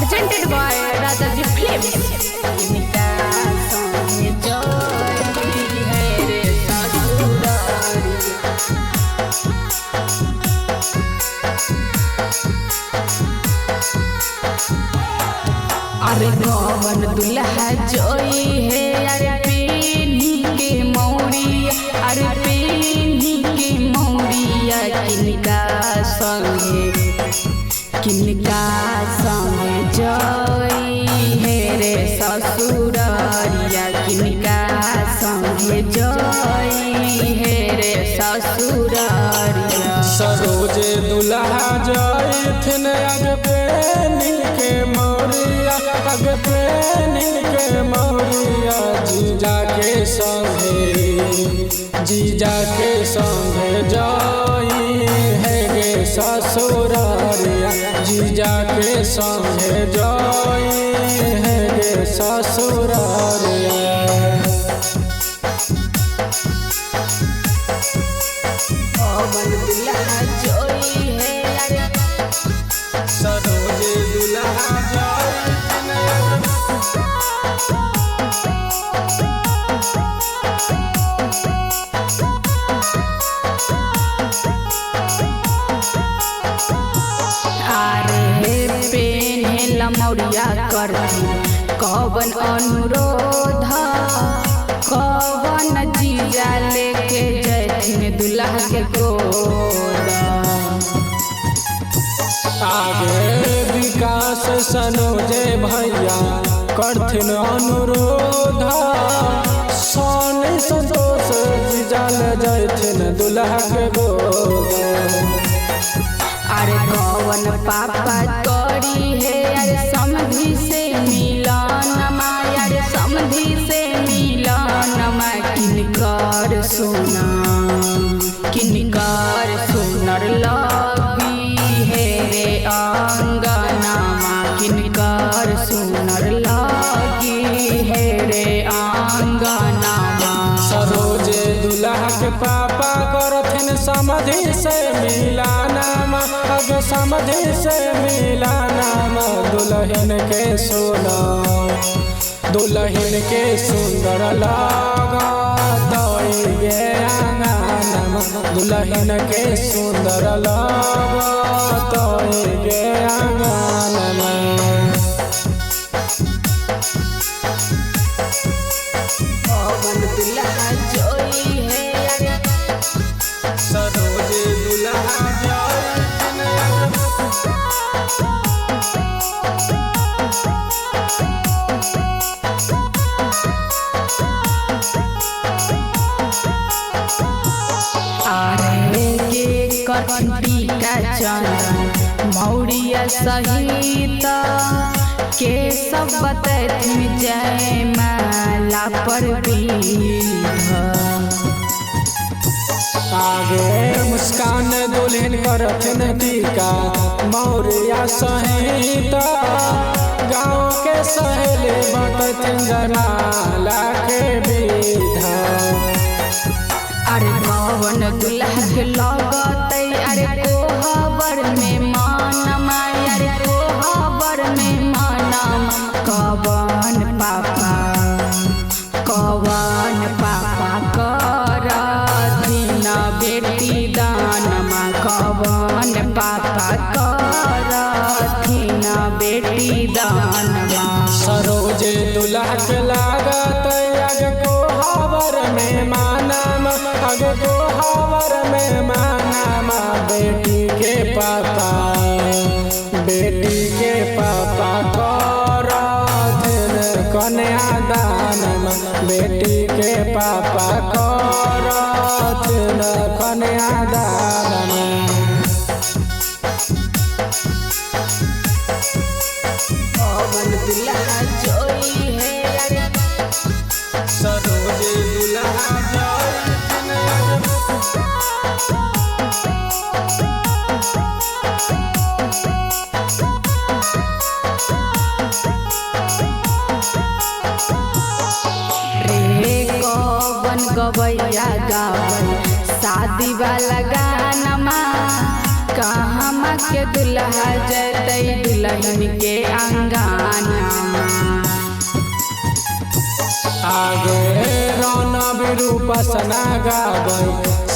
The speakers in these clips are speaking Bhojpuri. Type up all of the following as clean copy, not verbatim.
presented by Rajaji Films. अरे कौन दुल्हा जोई है, अरे पीनी के मौरिया, अरे पीनी के मौरिया किनका संगे जोई है रे ससुरारिया, किनका संगे जोई है रे ससुरारिया। सरोजे दुल्हा जोई थिन अगपेनी के मौरिया, अगपेनी के मौरिया जीजा के संगे जोई है गे ससुरारिया, जीजा के संगे जोई है गे ससुरारिया। सरोजे दुल्हा जोई मौरिया करती कौवन अनुरोध, कौवन जीजा लेके जैथिन दुल्हा के गोद। आगे विकास सनोजे भैया करथिन अनुरोध, सोनी संतोष जीजा ले जैथिन दुल्हा के गोद। अरे कौवन पापा करी है, अरे समधी से मिलन माया, अरे समधी से मिलन माया, किनकर सुनर लगी है रे आंगना माँ, किनकर सुनर लगी है रे आंगना माँ। सरोजे दुल्हा के पापा करथिन समधी से मिलाना, अग समधी से मिलाना, दुल्हन के सुंदर लागा गे आंगन, दुल्हन के सुंदर लागा गे आंगन। दुल्हा जोई है, सरोजे दुल्हा जोई टीका चंदन मौरिया सहित के सब बतैथिन जय माला पर विध। आगे मुस्कान दुल्हन करथिन टीका मौरिया सहित, गाँव के सहेली बतैथिन जयमाला के विध। अरे कौवन दुल्हा के लगतै, अरे कोहबर में मानमा, अरे कोहबर में मानमा, कौवन पापा करथिन बेटी दानमा, कौवन पापा करथिन बेटी दानमा। सरोजे दुल्हा के लागत आगे कोहबर में मानामा, आगे कोहबर में मानामा, बेटी के पापा करथिन कन्यादानमा, बेटी के पापा करथिन कन्यादानमा। दुल्हा जोई है, सरोजे दुल्हा जोई रे कौवन गवैया गावल शादी वाला गानमा, कहमा के दुल्हा जतै दुल्हन के अंगना आगे रौना विरूपसना गाबै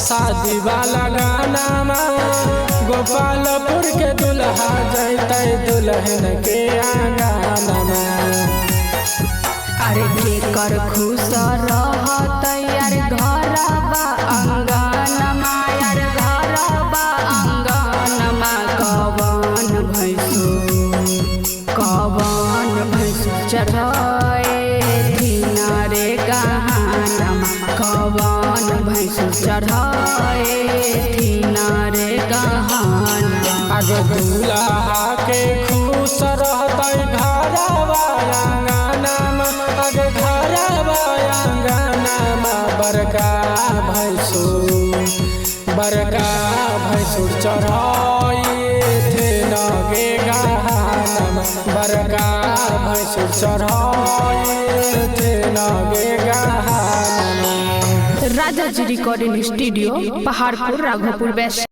शादी वाला गाना गोपालपुर के दुल्हा जैतै दुल्हन के आंगना। अरे केकर खुश रहतै यार घरबा अंगनमा यार घरबा अंगनमा कवन भैंसु चढ़ाए रे गहनमा कवन भैंसु चढ़ाए रे गहना। आगे दूल्हा के खुश रहतै घरबा आंगनमा आगे घरबा आंगनमा बड़का भैंसु चढ़ाए नगे गहनमा बड़का भैंसु चढ़ाए नगे गहनमा। Raja ji recording studio Paharpur Raghopur waste.